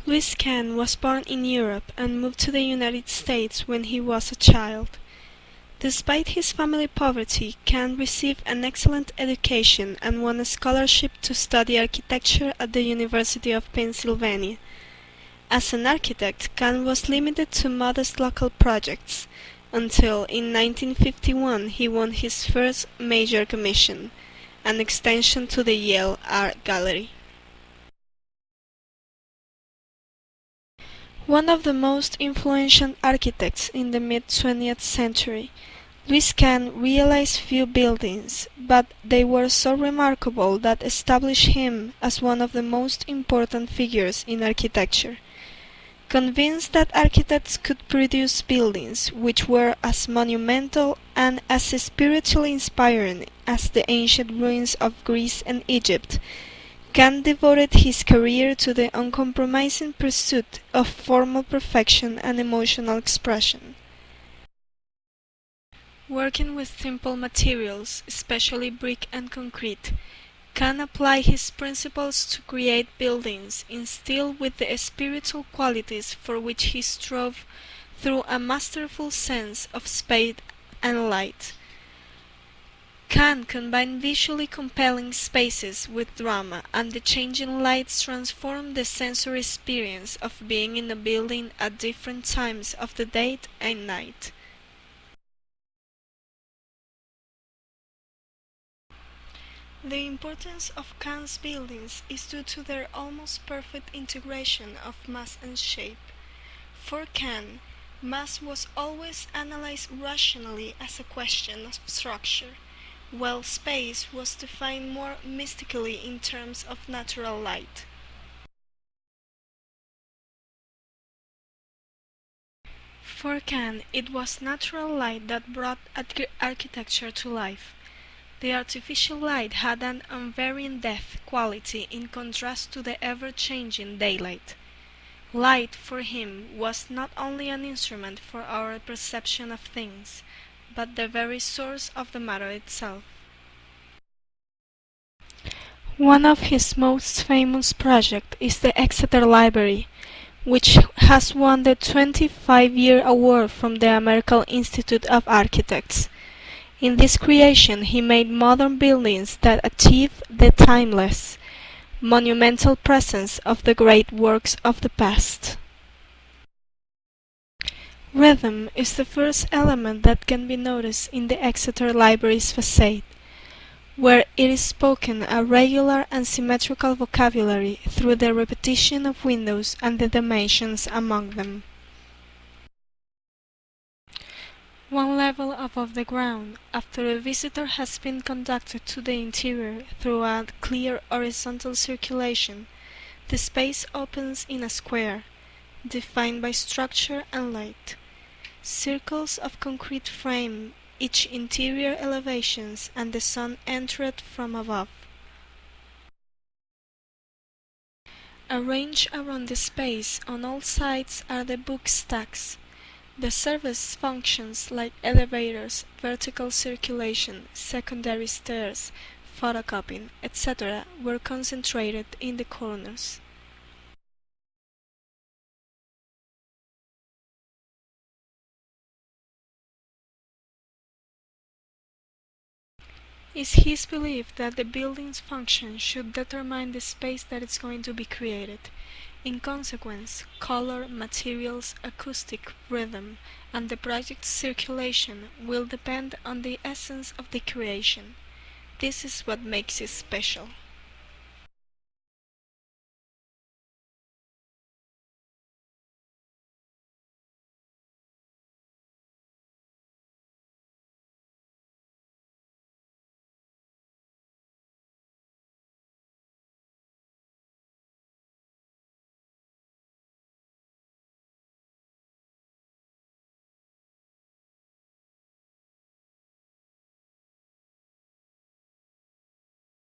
Louis Kahn was born in Europe and moved to the United States when he was a child. Despite his family poverty, Kahn received an excellent education and won a scholarship to study architecture at the University of Pennsylvania. As an architect, Kahn was limited to modest local projects, until in 1951 he won his first major commission, an extension to the Yale Art Gallery. One of the most influential architects in the mid-20th century, Louis Kahn realized few buildings, but they were so remarkable that established him as one of the most important figures in architecture. Convinced that architects could produce buildings which were as monumental and as spiritually inspiring as the ancient ruins of Greece and Egypt, Kahn devoted his career to the uncompromising pursuit of formal perfection and emotional expression. Working with simple materials, especially brick and concrete, Kahn applied his principles to create buildings instilled with the spiritual qualities for which he strove through a masterful sense of space and light. Kahn combined visually compelling spaces with drama, and the changing lights transformed the sensory experience of being in a building at different times of the day and night. The importance of Kahn's buildings is due to their almost perfect integration of mass and shape. For Kahn, mass was always analyzed rationally as a question of structure, while space was defined more mystically in terms of natural light. For Kahn, it was natural light that brought architecture to life. The artificial light had an unvarying depth quality in contrast to the ever-changing daylight. Light, for him, was not only an instrument for our perception of things, but the very source of the matter itself. One of his most famous projects is the Exeter Library, which has won the 25-year award from the American Institute of Architects. In this creation he made modern buildings that achieve the timeless, monumental presence of the great works of the past. Rhythm is the first element that can be noticed in the Exeter Library's facade, where it is spoken a regular and symmetrical vocabulary through the repetition of windows and the dimensions among them. One level above the ground, after a visitor has been conducted to the interior through a clear horizontal circulation, the space opens in a square, defined by structure and light. Circles of concrete frame each interior elevations, and the sun entered from above. Arranged around the space on all sides are the book stacks. The service functions like elevators, vertical circulation, secondary stairs, photocopying, etc. were concentrated in the corners. It's his belief that the building's function should determine the space that is going to be created. In consequence, color, materials, acoustic, rhythm, and the project's circulation will depend on the essence of the creation. This is what makes it special.